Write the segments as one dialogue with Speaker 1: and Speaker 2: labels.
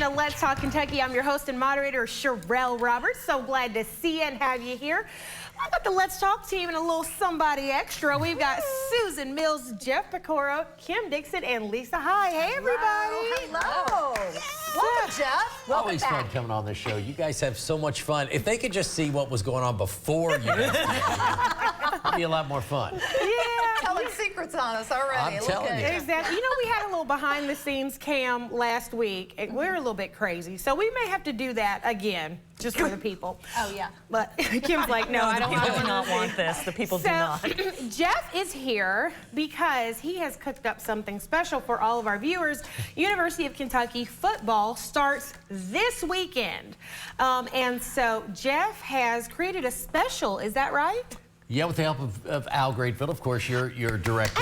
Speaker 1: to Let's Talk Kentucky. I'm your host and moderator, Sherelle Roberts. So glad to see you and have you here. I got the Let's Talk team and a little somebody extra. We've got Susan Mills, Jeff Pecoro, Kim Dixon, and Lisa High. Hey, everybody.
Speaker 2: Hello. Welcome, Jeff. Welcome
Speaker 3: Always
Speaker 2: back.
Speaker 3: fun coming on this show. You guys have so much fun. If they could just see what was going on before you, it'd be a lot more fun.
Speaker 1: Yeah.
Speaker 2: Telling secrets on us already.
Speaker 3: I'm telling you.
Speaker 1: Exactly. You know, we had a little behind-the-scenes cam last week, and we were a little bit crazy, so we may have to do that again, just for the people.
Speaker 2: Oh, yeah.
Speaker 1: But Kim's like, no, I don't
Speaker 4: People do not want this. The people do not.
Speaker 1: Jeff is here because he has cooked up something special for all of our viewers. University of Kentucky football starts this weekend. And so Jeff has created a special, is that right?
Speaker 3: Yeah, with the help of Al Gradeville, of course, your director.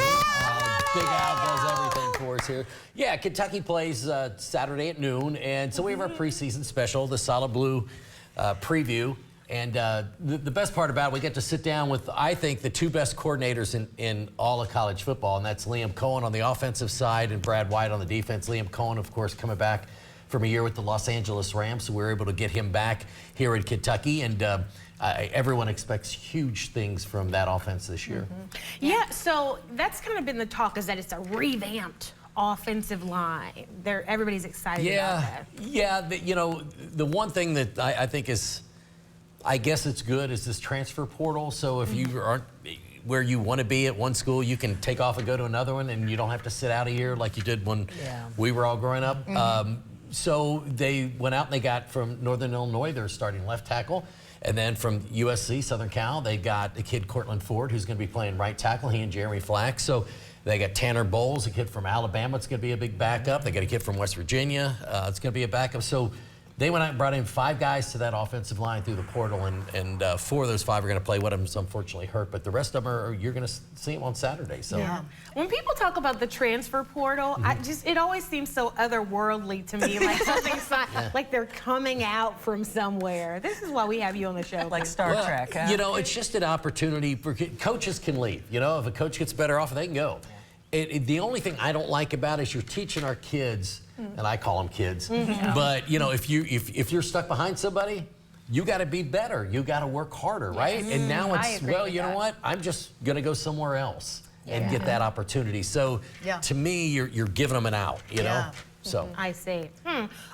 Speaker 3: Big Al does everything for us here. Yeah, Kentucky plays Saturday at noon, and so we have our preseason special, the Solid Blue preview. And the best part about it, we get to sit down with, I think, the two best coordinators in all of college football, and that's Liam Cohen on the offensive side and Brad White on the defense. Liam Cohen, of course, coming back from a year with the Los Angeles Rams, so we were able to get him back here in Kentucky, and everyone expects huge things from that offense this year.
Speaker 1: Yeah, so that's kind of been the talk, is that it's a revamped offensive line. Everybody's excited about that.
Speaker 3: Yeah, you know, the one thing that I think is, I guess it's good, is this transfer portal. So if you aren't where you want to be at one school, you can take off and go to another one, and you don't have to sit out a year like you did when we were all growing up. So they went out and they got from Northern Illinois, their starting left tackle. And then from USC, Southern Cal, they got the kid Cortland Ford, who's going to be playing right tackle, he and Jeremy Flack. So they got Tanner Bowles, a kid from Alabama. It's going to be a big backup. They got a kid from West Virginia. It's going to be a backup. So they went out and brought in 5 guys to that offensive line through the portal, and 4 of those 5 are going to play. One of them's unfortunately hurt, but the rest of them you're going to see them on Saturday. So.
Speaker 1: Yeah. When people talk about the transfer portal, it always seems so otherworldly to me, like something's like they're coming out from somewhere. This is why we have you on the show.
Speaker 4: Like Star Trek, huh?
Speaker 3: You know, it's just an opportunity for coaches can leave. You know, if a coach gets better off, they can go. The only thing I don't like about it is you're teaching our kids, and I call them kids, but you know, if you're stuck behind somebody, you got to be better. You got to work harder, right? And now it's, well, you know what? I'm just going to go somewhere else and get that opportunity. So to me, you're giving them an out, you know? So
Speaker 1: I see.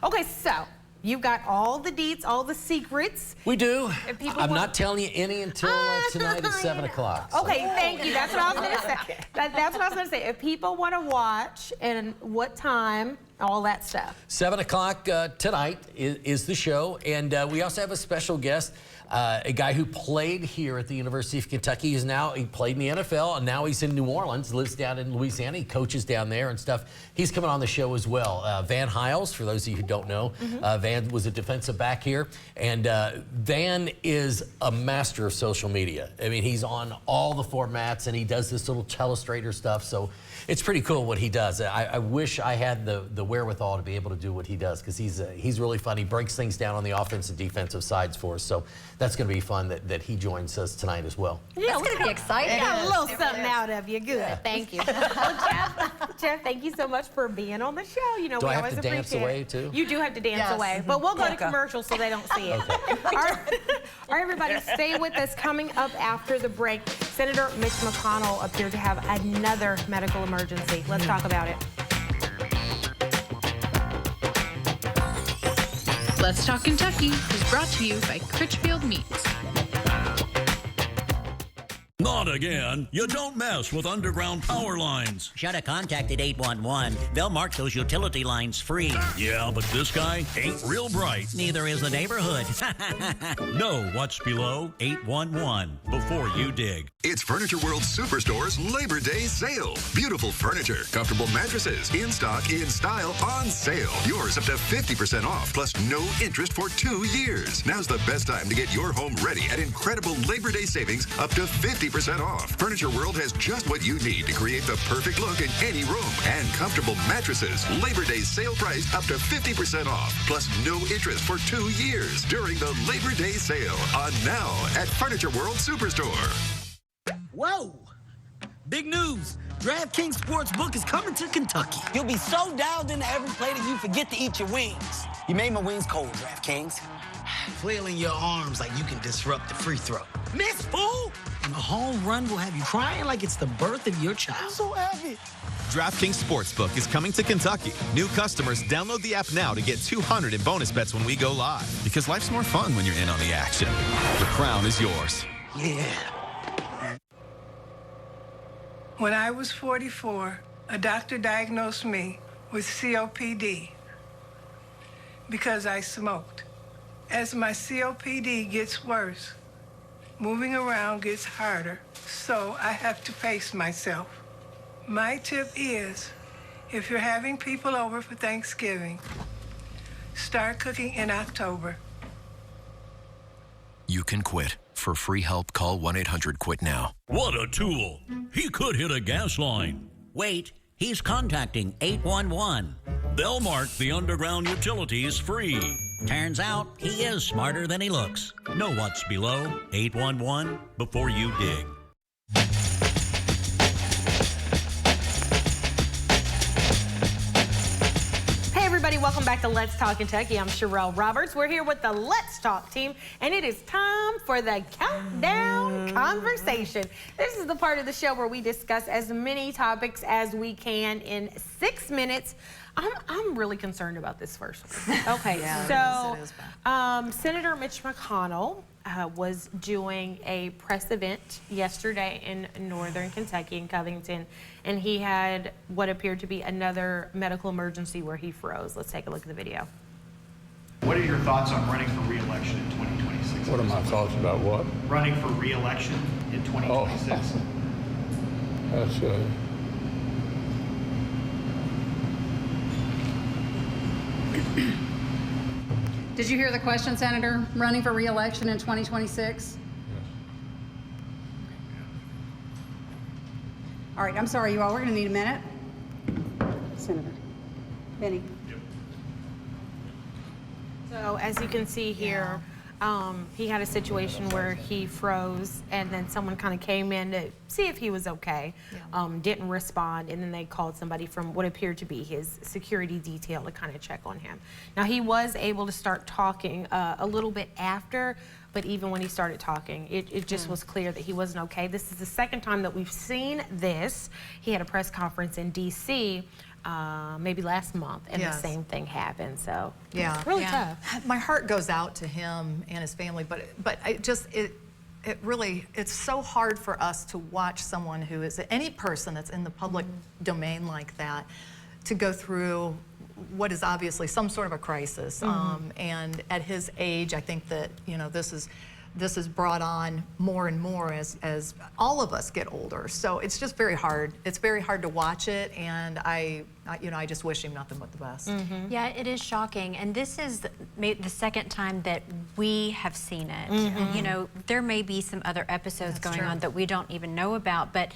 Speaker 1: Okay, so you've got all the deets, all the secrets.
Speaker 3: we do. I'm not telling you any until tonight at 7 o'clock. So.
Speaker 1: Okay, thank you. That's what I was going to say. That's what I was going to say. If people want to watch, and what time, all that stuff.
Speaker 3: 7 o'clock tonight is the show, and we also have a special guest, a guy who played here at the University of Kentucky. He played in the NFL, and now he's in New Orleans, lives down in Louisiana. He coaches down there and stuff. He's coming on the show as well. Van Hiles, for those of you who don't know, Van was a defensive back here, and Van is a master of social media. I mean, he's on all the formats, and he does this little telestrator stuff, so it's pretty cool what he does. I wish I had the wherewithal to be able to do what he does, because he's really fun. He breaks things down on the offensive and defensive sides for us, so that's going to be fun that he joins us tonight as well.
Speaker 2: Yeah, it's going to be exciting.
Speaker 1: Got a little something out of you. Good. Thank you. Well, Jeff, thank you so much for being on the show. You know,
Speaker 3: Do
Speaker 1: we
Speaker 3: I have
Speaker 1: always
Speaker 3: to dance
Speaker 1: appreciate
Speaker 3: away
Speaker 1: it.
Speaker 3: too?
Speaker 1: You do have to dance away, but we'll go to
Speaker 4: Okay.
Speaker 1: commercials so they don't see it. All right, everybody, stay with us. Coming up after the break, Senator Mitch McConnell appeared to have another medical emergency. Let's talk about it.
Speaker 5: Let's Talk Kentucky is brought to you by Critchfield Meats.
Speaker 6: Not again. You don't mess with underground power lines.
Speaker 7: Should have contacted 811. They'll mark those utility lines free.
Speaker 6: Yeah, but this guy ain't real bright.
Speaker 7: Neither is the neighborhood.
Speaker 6: Know what's below 811 before you dig.
Speaker 8: It's Furniture World Superstore's Labor Day sale. Beautiful furniture, comfortable mattresses, in stock, in style, on sale. Yours up to 50% off, plus no interest for 2 years. Now's the best time to get your home ready at incredible Labor Day savings up to 50% off. Furniture World has just what you need to create the perfect look in any room. And comfortable mattresses. Labor Day sale price up to 50% off, plus no interest for 2 years during the Labor Day sale on now at Furniture World Superstore.
Speaker 9: Whoa! Big news! DraftKings Sportsbook is coming to Kentucky. You'll be so dialed into every play that you forget to eat your wings. You made my wings cold, DraftKings. Flailing your arms like you can disrupt the free throw. Miss, fool! And a home run will have you crying like it's the birth of your child. I'm so happy.
Speaker 10: DraftKings Sportsbook is coming to Kentucky. New customers, download the app now to get $200 in bonus bets when we go live. Because life's more fun when you're in on the action. The crown is yours.
Speaker 9: Yeah.
Speaker 11: When I was 44, a doctor diagnosed me with COPD because I smoked. As my COPD gets worse, moving around gets harder, so I have to pace myself. My tip is, if you're having people over for Thanksgiving, start cooking in October.
Speaker 12: You can quit. For free help, call 1-800-QUIT now.
Speaker 6: What a tool. He could hit a gas line.
Speaker 7: Wait, he's contacting 811.
Speaker 6: They'll mark the underground utilities free.
Speaker 7: Turns out he is smarter than he looks.
Speaker 6: Know what's below? 811 before you dig.
Speaker 1: Hey everybody, welcome back to Let's Talk Kentucky. I'm Sherelle Roberts. We're here with the Let's Talk team, and it is time for the Countdown Conversation. This is the part of the show where we discuss as many topics as we can in 6 minutes. I'm really concerned about this first one. Okay, so Senator Mitch McConnell was doing a press event yesterday in northern Kentucky, in Covington, and he had what appeared to be another medical emergency where he froze. Let's take a look at the video.
Speaker 13: What are your thoughts on running for re-election in 2026?
Speaker 14: What are my thoughts about what?
Speaker 13: Running for re-election in 2026.
Speaker 14: That's
Speaker 15: Did you hear the question, Senator? Running for re-election in 2026? All right, I'm sorry, you all. We're going to need a minute. Senator Benny.
Speaker 1: So as you can see here, he had a situation where he froze, and then someone kind of came in to see if he was okay, didn't respond, and then they called somebody from what appeared to be his security detail to kind of check on him. Now, he was able to start talking a little bit after, but even when he started talking, it just was clear that he wasn't okay. This is the second time that we've seen this. He had a press conference in D.C. Maybe last month, and the same thing happened. So really tough.
Speaker 2: My heart goes out to him and his family, but it really, it's so hard for us to watch someone who is, any person that's in the public domain like that, to go through what is obviously some sort of a crisis. And at his age, I think that, you know, this is brought on more and more as all of us get older. So it's just very hard. It's very hard to watch it, and I just wish him nothing but the best.
Speaker 16: Yeah, it is shocking, and this is the second time that we have seen it. You know, there may be some other episodes going on that we don't even know about, but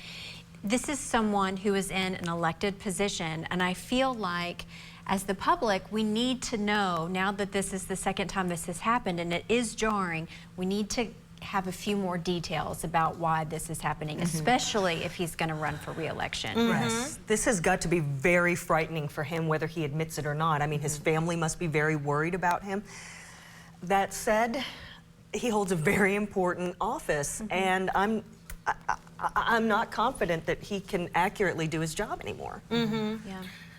Speaker 16: this is someone who is in an elected position, and I feel like as the public, we need to know, now that this is the second time this has happened and it is jarring, we need to have a few more details about why this is happening, especially if he's going to run for re-election.
Speaker 4: Yes. This has got to be very frightening for him, whether he admits it or not. I mean, his family must be very worried about him. That said, he holds a very important office, and I'm not confident that he can accurately do his job anymore.
Speaker 1: Yeah.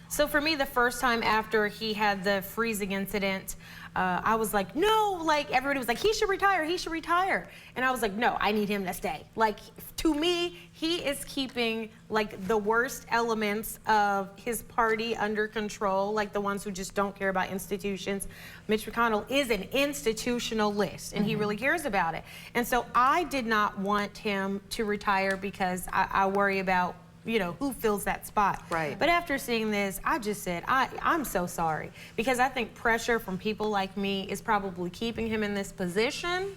Speaker 1: So for me, the first time after he had the freezing incident, I was like, no, like everybody was like, he should retire, he should retire. And I was like, no, I need him to stay. Like, to me, he is keeping like the worst elements of his party under control, like the ones who just don't care about institutions. Mitch McConnell is an institutionalist, and he really cares about it. And so I did not want him to retire because I worry about, you know, who fills that spot. Right. But after seeing this, I just said, I'm so sorry, because I think pressure from people like me is probably keeping him in this position.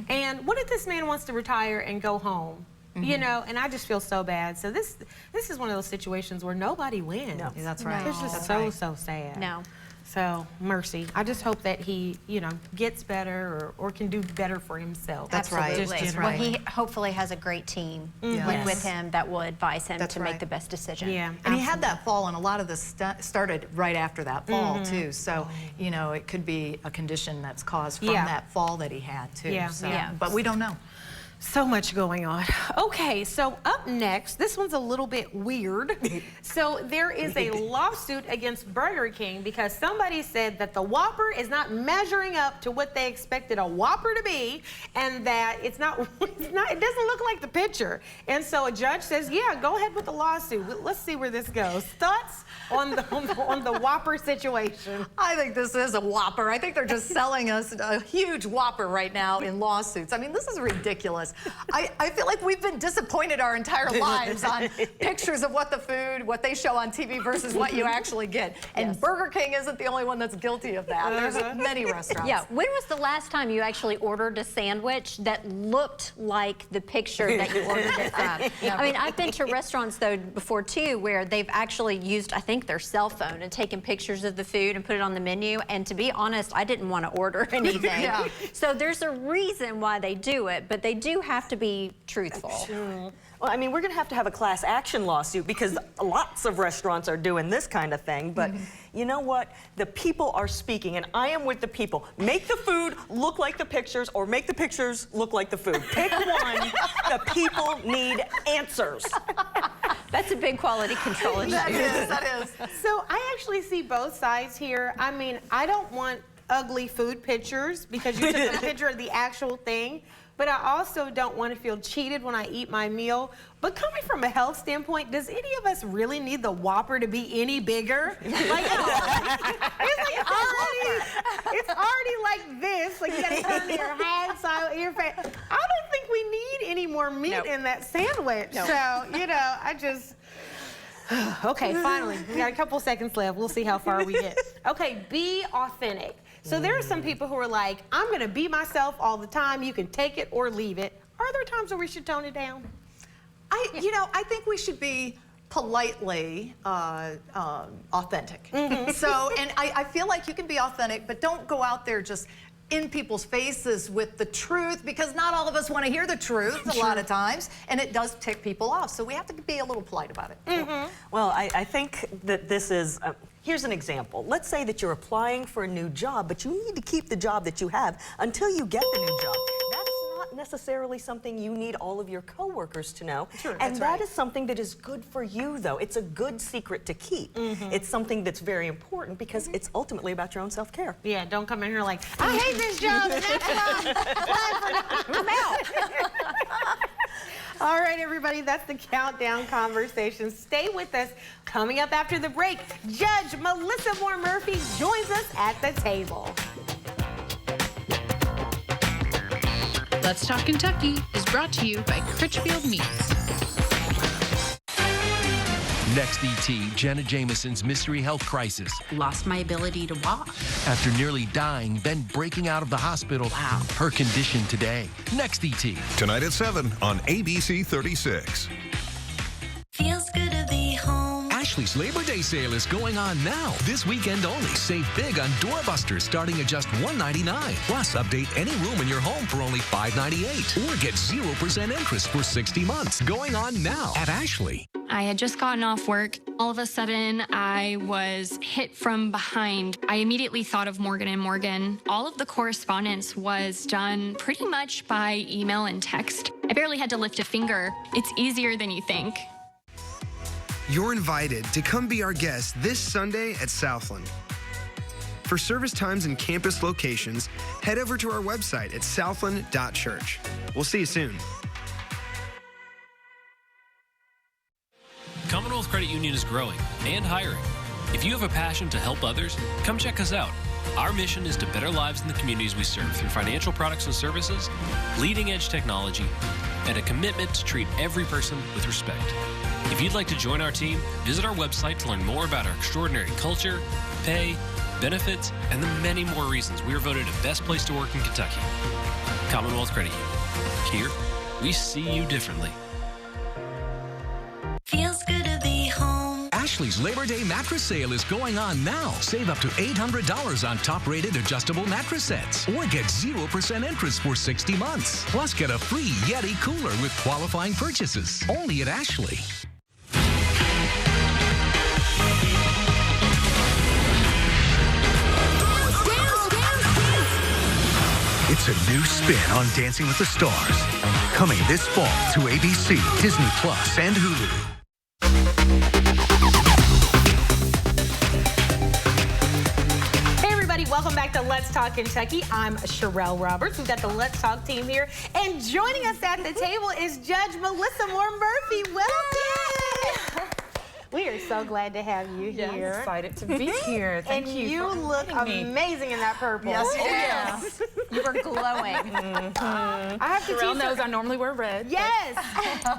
Speaker 1: And what if this man wants to retire and go home? You know, and I just feel so bad. So this is one of those situations where nobody wins.
Speaker 2: No. That's right.
Speaker 1: It's just so sad.
Speaker 16: No.
Speaker 1: So, mercy. I just hope that he, gets better or can do better for himself.
Speaker 2: That's right.
Speaker 16: Absolutely.
Speaker 2: That's
Speaker 16: Well,
Speaker 2: right.
Speaker 16: he hopefully has a great team with him that will advise him
Speaker 2: That's
Speaker 16: to
Speaker 2: right.
Speaker 16: make the best decision.
Speaker 1: Yeah.
Speaker 2: And he had that fall, and a lot of this started right after that fall, too. So, it could be a condition that's caused from that fall that he had, too.
Speaker 1: Yeah.
Speaker 2: So,
Speaker 1: Yeah.
Speaker 2: But we don't know.
Speaker 1: So much going on. Okay, so up next, this one's a little bit weird. So there is a lawsuit against Burger King because somebody said that the Whopper is not measuring up to what they expected a Whopper to be, and that it doesn't look like the picture. And so a judge says, yeah, go ahead with the lawsuit. Let's see where this goes. Thoughts on the Whopper situation?
Speaker 2: I think this is a Whopper. I think they're just selling us a huge Whopper right now in lawsuits. I mean, this is ridiculous. I feel like we've been disappointed our entire lives on pictures of what they show on TV versus what you actually get. And Burger King isn't the only one that's guilty of that. There's many restaurants.
Speaker 16: Yeah, when was the last time you actually ordered a sandwich that looked like the picture that you ordered it from? I mean, I've been to restaurants, though, before, too, where they've actually used, I think, their cell phone and taken pictures of the food and put it on the menu. And to be honest, I didn't want to order anything. So there's a reason why they do it, but they do have to be truthful.
Speaker 4: Well, I mean, we're going to have a class action lawsuit because lots of restaurants are doing this kind of thing. But you know what? The people are speaking, and I am with the people. Make the food look like the pictures, or make the pictures look like the food. Pick one. The people need answers.
Speaker 16: That's a big quality control issue.
Speaker 2: That is.
Speaker 1: So I actually see both sides here. I mean, I don't want ugly food pictures because you took a picture of the actual thing. But I also don't want to feel cheated when I eat my meal. But coming from a health standpoint, does any of us really need the Whopper to be any bigger? Like, it's already like this. Like, you got to turn your hand side, your face. I don't think we need any more meat in that sandwich. So, I just... Okay, finally. We got a couple seconds left. We'll see how far we get. Okay, be authentic. So there are some people who are like, I'm going to be myself all the time. You can take it or leave it. Are there times where we should tone it down?
Speaker 2: I think we should be politely authentic. So, and I feel like you can be authentic, but don't go out there just in people's faces with the truth, because not all of us want to hear the truth a lot of times, and it does tick people off. So we have to be a little polite about it.
Speaker 4: Well, I think that this is, here's an example. Let's say that you're applying for a new job, but you need to keep the job that you have until you get the new job. That's not necessarily something you need all of your coworkers to know. And that is something that is good for you, though. It's a good secret to keep. It's something that's very important because it's ultimately about your own self-care.
Speaker 1: Yeah, don't come in here like, I hate this job, and that's why I'm out. All right, everybody, that's the Countdown Conversation. Stay with us. Coming up after the break, Judge Melissa Moore Murphy joins us at the table.
Speaker 5: Let's Talk Kentucky is brought to you by Critchfield Meats.
Speaker 12: Next ET, Jenna Jameson's mystery health crisis.
Speaker 5: Lost my ability to walk.
Speaker 12: After nearly dying, then breaking out of the hospital. Wow. Her condition today. Next ET.
Speaker 8: Tonight at 7 on ABC 36.
Speaker 17: Feels good to be home.
Speaker 18: Ashley's Labor Day sale is going on now. This weekend only. Save big on doorbusters starting at just $1.99. Plus, update any room in your home for only $5.98. Or get 0% interest for 60 months. Going on now at Ashley.
Speaker 19: I had just gotten off work. All of a sudden, I was hit from behind. I immediately thought of Morgan & Morgan. All of the correspondence was done pretty much by email and text. I barely had to lift a finger. It's easier than you think.
Speaker 20: You're invited to come be our guest this Sunday at Southland. For service times and campus locations, head over to our website at southland.church. We'll see you soon.
Speaker 21: Commonwealth Credit Union is growing and hiring. If you have a passion to help others, come check us out. Our mission is to better lives in the communities we serve through financial products and services, leading-edge technology, and a commitment to treat every person with respect. If you'd like to join our team, visit our website to learn more about our extraordinary culture, pay, benefits, and the many more reasons we are voted the best place to work in Kentucky. Commonwealth Credit Union. Here, we see you differently.
Speaker 17: Feels good to be home.
Speaker 18: Ashley Ashley's Labor Day mattress sale is going on now. Save up to $800 on top-rated adjustable mattress sets. Or get 0% interest for 60 months. Plus, get a free Yeti cooler with qualifying purchases. Only at Ashley.
Speaker 3: It's a new spin on Dancing with the Stars. Coming this fall to ABC, Disney Plus, and Hulu.
Speaker 1: Welcome back to Let's Talk Kentucky. I'm Sherelle Roberts. We've got the Let's Talk team here. And joining us at the table is Judge Melissa Moore Murphy. Welcome. We are so glad to have you here.
Speaker 22: I'm excited to be here. Thank you.
Speaker 1: And you look amazing in that purple.
Speaker 22: Yes, you do.
Speaker 16: You were glowing.
Speaker 1: I have to
Speaker 22: Sherelle knows I normally wear red.
Speaker 1: Yes.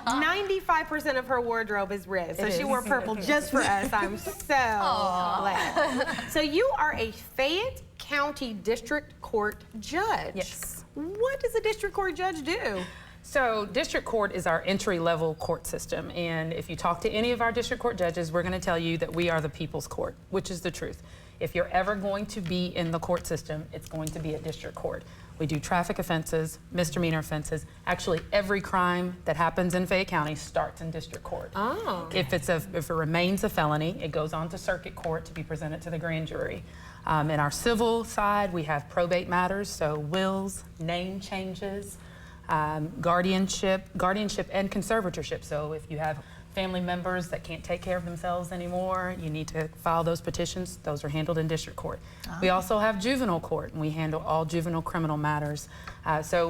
Speaker 1: 95% of her wardrobe is red. So she wore purple just for us. I'm so glad. So you are a Fayette County District Court judge.
Speaker 22: Yes.
Speaker 1: What does a district court judge do?
Speaker 22: So district court is our entry-level court system, and if you talk to any of our district court judges, we're going to tell you that we are the people's court, which is the truth. If you're ever going to be in the court system, it's going to be a district court. We do traffic offenses, misdemeanor offenses. Actually, every crime that happens in Fayette County starts in district court.
Speaker 1: Oh.
Speaker 22: If it remains a felony, it goes on to circuit court to be presented to the grand jury. In our civil side, we have probate matters, so wills, name changes, guardianship and conservatorship. So if you have family members that can't take care of themselves anymore, you need to file those petitions. Those are handled in district court. We also have juvenile court, and we handle all juvenile criminal matters. So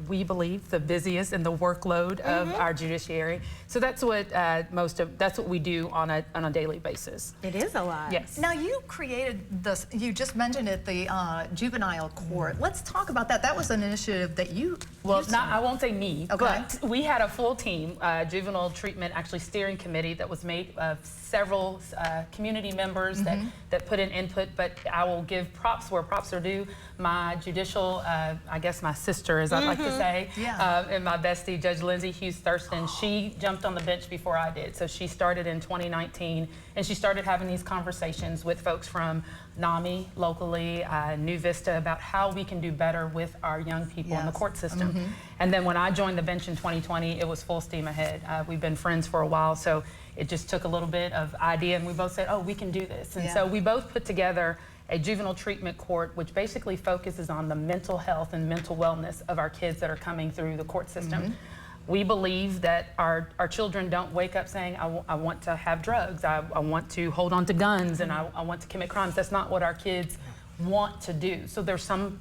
Speaker 22: we believe the busiest in the workload of our judiciary. So that's what that's what we do on a daily basis.
Speaker 1: It is a lot.
Speaker 22: Yes.
Speaker 2: Now you created this, you just mentioned it, the juvenile court. Let's talk about that. That was an initiative that you
Speaker 22: I won't say me,
Speaker 2: okay,
Speaker 22: but we had a full team, juvenile treatment actually steering committee that was made of several community members that put in input, but I will give props where props are due. My judicial, I guess my sister, as I'd like to say, and my bestie, Judge Lindsay Hughes Thurston, she jumped on the bench before I did. So she started in 2019, and she started having these conversations with folks from NAMI locally, New Vista, about how we can do better with our young people in the court system. And then when I joined the bench in 2020, it was full steam ahead. We've been friends for a while, so it just took a little bit of idea, and we both said, oh, we can do this. And so we both put together a juvenile treatment court, which basically focuses on the mental health and mental wellness of our kids that are coming through the court system. We believe that our children don't wake up saying, I want to have drugs, I want to hold on to guns, and I want to commit crimes. That's not what our kids want to do. So there's some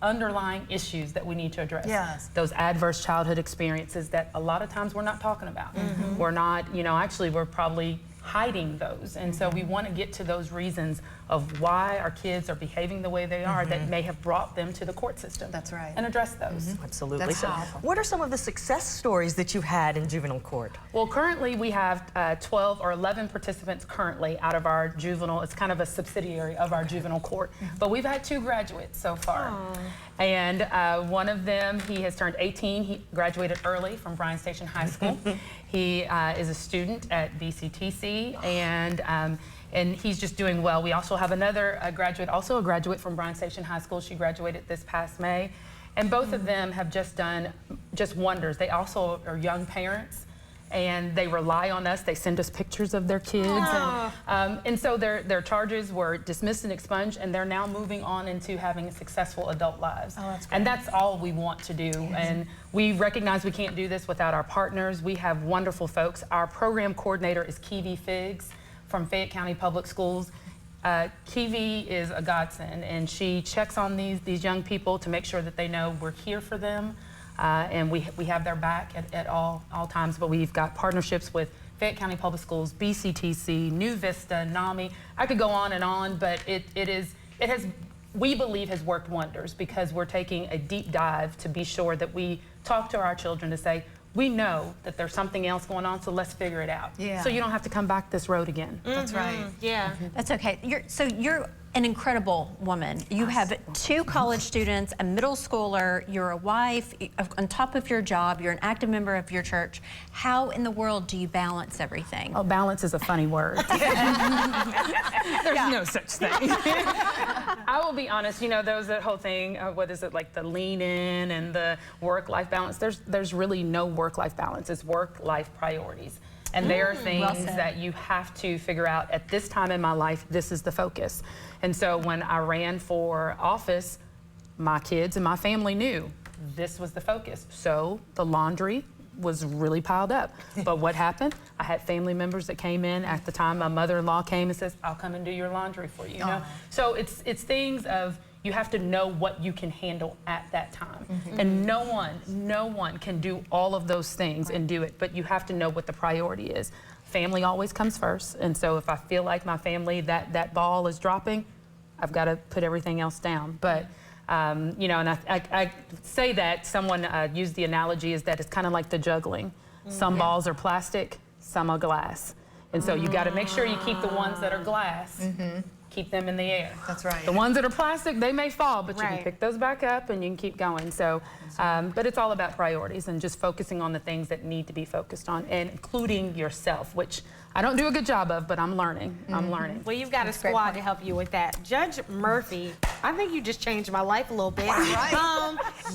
Speaker 22: underlying issues that we need to address.
Speaker 2: Yes.
Speaker 22: Those adverse childhood experiences that a lot of times we're not talking about. We're not, actually we're probably hiding those. And so we want to get to those reasons of why our kids are behaving the way they are that may have brought them to the court system.
Speaker 2: That's right.
Speaker 22: And address those.
Speaker 4: Absolutely.
Speaker 2: That's
Speaker 4: So
Speaker 2: powerful.
Speaker 4: what are some of the success stories that you've had in juvenile court?
Speaker 22: Well, currently we have 12 or 11 participants currently out of our juvenile. It's kind of a subsidiary of our juvenile court. But we've had 2 graduates so far. And one of them, he has turned 18. He graduated early from Bryan Station High School. He is a student at BCTC, and he's just doing well. We also have another graduate, also a graduate from Bryan Station High School. She graduated this past May. And both of them have just done wonders. They also are young parents, and they rely on us. They send us pictures of their kids. And so their charges were dismissed and expunged, and they're now moving on into having successful adult lives. And that's all we want to do. And we recognize we can't do this without our partners. We have wonderful folks. Our program coordinator is Kiwi Figs from Fayette County Public Schools. Kiwi is a godsend, and she checks on these young people to make sure that they know we're here for them. And we have their back at all times, but we've got partnerships with Fayette County Public Schools, BCTC, New Vista, NAMI. I could go on, but we believe has worked wonders because we're taking a deep dive to be sure that we talk to our children to say, we know that there's something else going on, so let's figure it out.
Speaker 2: Yeah.
Speaker 22: So you don't have to come back this road again.
Speaker 2: That's right.
Speaker 1: Yeah.
Speaker 16: That's okay. So you're an incredible woman. You have 2 college students, a middle schooler, you're a wife, on top of your job, you're an active member of your church. How in the world do you balance everything?
Speaker 22: Oh, balance is a funny word. There's no such thing. I will be honest, you know, that whole thing, what is it, like the lean in and the work-life balance, there's really no work-life balance. It's work-life priorities. And there are things that you have to figure out at this time in my life, this is the focus. And so when I ran for office, my kids and my family knew this was the focus. So the laundry was really piled up. But what happened? I had family members that came in at the time. My mother-in-law came and says, I'll come and do your laundry for you. You know? So it's things of, you have to know what you can handle at that time. And no one can do all of those things and do it, but you have to know what the priority is. Family always comes first, and so if I feel like my family, that ball is dropping, I've got to put everything else down. But you know, and I say that, someone used the analogy is that it's kind of like the juggling. Some balls are plastic, some are glass. And so you got to make sure you keep the ones that are glass, keep them in the air.
Speaker 2: That's right.
Speaker 22: The ones that are plastic, they may fall, but you can pick those back up and you can keep going. So, but it's all about priorities and just focusing on the things that need to be focused on, and including yourself, which I don't do a good job of, but I'm learning. I'm learning.
Speaker 1: Well, you've got a squad to help you with that. Judge Murphy, I think you just changed my life a little bit.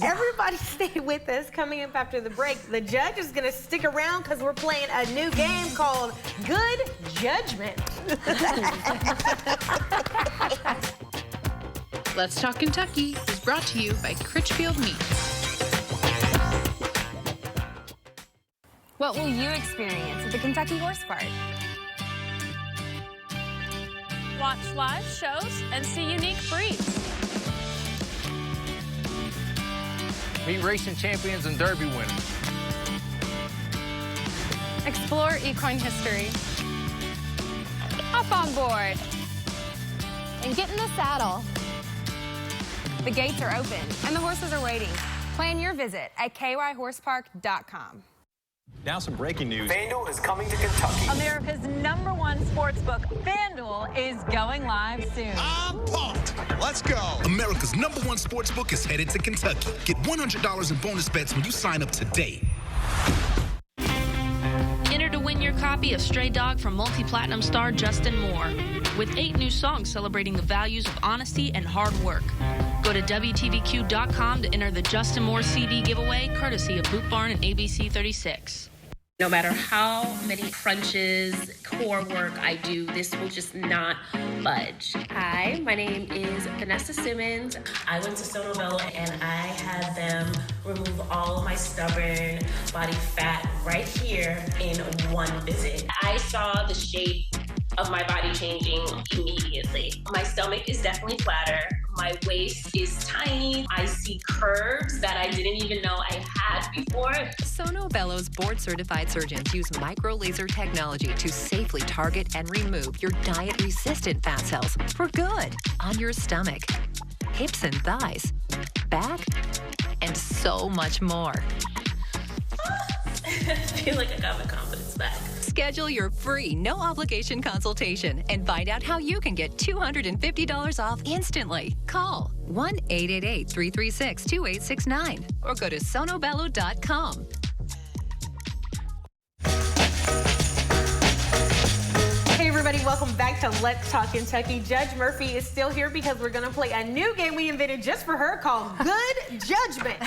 Speaker 1: Everybody stay with us. Coming up after the break, the judge is going to stick around because we're playing a new game called Good Judgment.
Speaker 5: Let's Talk Kentucky is brought to you by Critchfield Meats.
Speaker 9: What will you experience at the Kentucky Horse Park?
Speaker 10: Watch live shows and see unique breeds.
Speaker 23: Meet racing champions and Derby winners.
Speaker 10: Explore equine history.
Speaker 9: Hop on board and get in the saddle. The gates are open and the horses are waiting. Plan your visit at kyhorsepark.com.
Speaker 24: Now some breaking news. FanDuel is coming to Kentucky.
Speaker 25: America's #1 sportsbook, FanDuel, is going live soon.
Speaker 26: I'm pumped. Let's go. America's #1 sportsbook is headed to Kentucky. Get $100 in bonus bets when you sign up today.
Speaker 27: Enter to win your copy of Stray Dog from multi-platinum star Justin Moore, with 8 new songs celebrating the values of honesty and hard work. Go to WTVQ.com to enter the Justin Moore CD giveaway, courtesy of Boot Barn and ABC 36.
Speaker 28: No matter how many crunches, core work I do, this will just not budge. Hi, my name is Vanessa Simmons. I went to Sono Bello and I had them remove all of my stubborn body fat right here in one visit. I saw the shape of my body changing immediately. My stomach is definitely flatter. My waist is tiny. I see curves that I didn't even know I had before.
Speaker 29: Sono Bello's board-certified surgeons use micro-laser technology to safely target and remove your diet-resistant fat cells for good on your stomach, hips and thighs, back, and so much more.
Speaker 28: I feel like I got my confidence back.
Speaker 29: Schedule your free, no-obligation consultation and find out how you can get $250 off instantly. Call 1-888-336-2869 or go to sonobello.com.
Speaker 1: Hey everybody, welcome back to Let's Talk Kentucky. Judge Murphy is still here because we're going to play a new game we invented just for her called Good Judgment.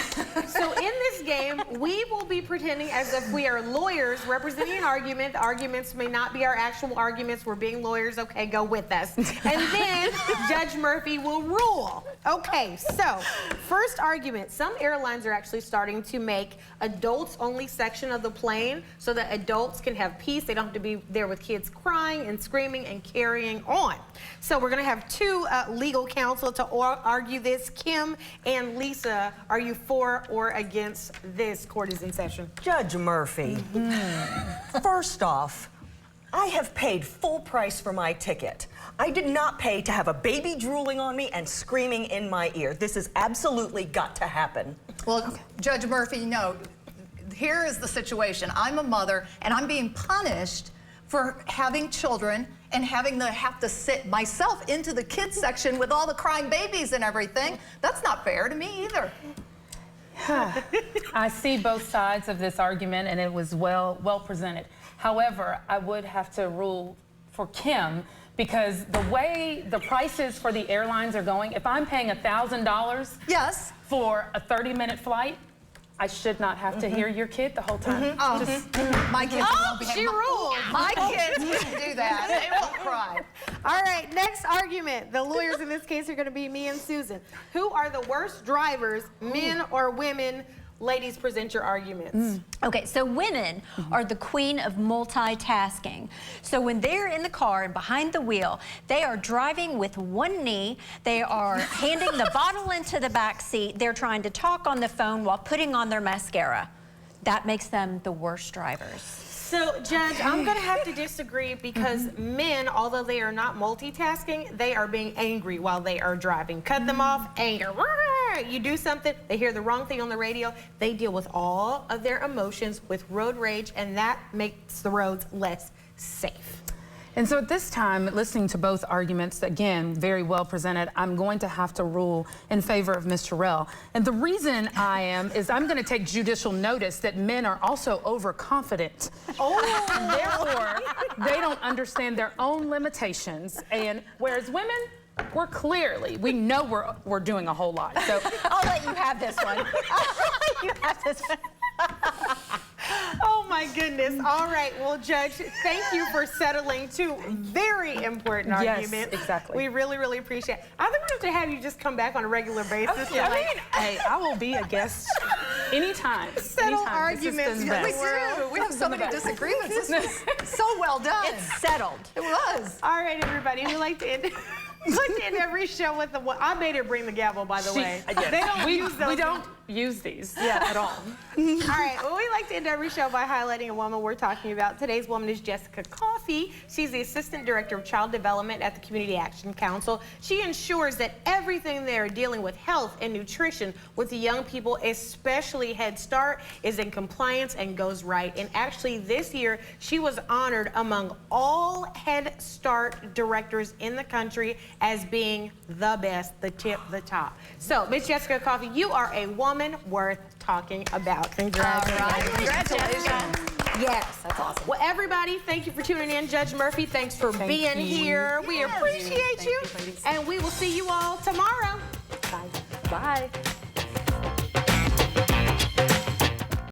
Speaker 1: So in this game, we will be pretending as if we are lawyers representing an argument. The arguments may not be our actual arguments. We're being lawyers. Okay, go with us. And then Judge Murphy will rule. Okay, so first argument. Some airlines are actually starting to make adults-only section of the plane so that adults can have peace. They don't have to be there with kids crying and screaming and carrying on. So we're going to have 2 legal counsel to argue this. Kim and Lisa, are you for or against this? Court is in session.
Speaker 4: Judge Murphy, first off, I have paid full price for my ticket. I did not pay to have a baby drooling on me and screaming in my ear. This has absolutely got to happen.
Speaker 2: Well, Judge Murphy, no. Here is the situation. I'm a mother, and I'm being punished for having children and having to have to sit myself into the kids section with all the crying babies and everything. That's not fair to me either.
Speaker 22: I see both sides of this argument, and it was well presented. However, I would have to rule for Kim, because the way the prices for the airlines are going, if I'm paying $1,000
Speaker 2: yes,
Speaker 22: for a 30-minute flight, I should not have to hear your kid the whole time.
Speaker 2: My kids won't be
Speaker 1: she ruled.
Speaker 2: My kids wouldn't do that. They won't cry.
Speaker 1: All right, next argument. The lawyers in this case are going to be me and Susan. Who are the worst drivers, men or women? Ladies, present your arguments.
Speaker 16: Okay, so women are the queen of multitasking. So when they're in the car and behind the wheel, they are driving with one knee, they are handing the bottle into the back seat, they're trying to talk on the phone while putting on their mascara. That makes them the worst drivers.
Speaker 1: So, Judge, I'm going to have to disagree because men, although they are not multitasking, they are being angry while they are driving. Cut them off, anger. You do something, they hear the wrong thing on the radio, they deal with all of their emotions with road rage, and that makes the roads less safe.
Speaker 22: And so at this time, listening to both arguments, again, very well presented, I'm going to have to rule in favor of Ms. Terrell. And the reason I am is I'm going to take judicial notice that men are also overconfident. And therefore, they don't understand their own limitations. And whereas women, we know we're doing a whole lot. So
Speaker 16: I'll let you have this one. You have this one.
Speaker 1: Oh my goodness. All right. Well, Judge, thank you for settling two very important arguments.
Speaker 22: Yes, exactly.
Speaker 1: We really, really appreciate it. I think we have to have you just come back on a regular basis.
Speaker 22: Okay. I will be a guest anytime.
Speaker 1: Settle
Speaker 22: anytime.
Speaker 1: arguments.
Speaker 2: We do. We have so many disagreements. This was so well done.
Speaker 16: It's settled.
Speaker 2: It was.
Speaker 1: All right, everybody. We like to end. Like in every show with the one. I made her bring the gavel, by the way.
Speaker 22: Yes.
Speaker 1: They don't use those.
Speaker 22: We don't use these at all.
Speaker 1: All right. Well, we like to end every show by highlighting a woman we're talking about. Today's woman is Jessica Coffey. She's the Assistant Director of Child Development at the Community Action Council. She ensures that everything there dealing with health and nutrition with the young people, especially Head Start, is in compliance and goes right. And actually, this year, she was honored among all Head Start directors in the country as being the best, the top. So, Miss Jessica Coffey, you are a woman worth talking about. Congratulations.
Speaker 2: All right. Congratulations.
Speaker 1: Yes, that's awesome. Well, everybody, thank you for tuning in. Judge Murphy, thanks for being here. We appreciate you. And we will see you all tomorrow. Bye.
Speaker 22: Bye.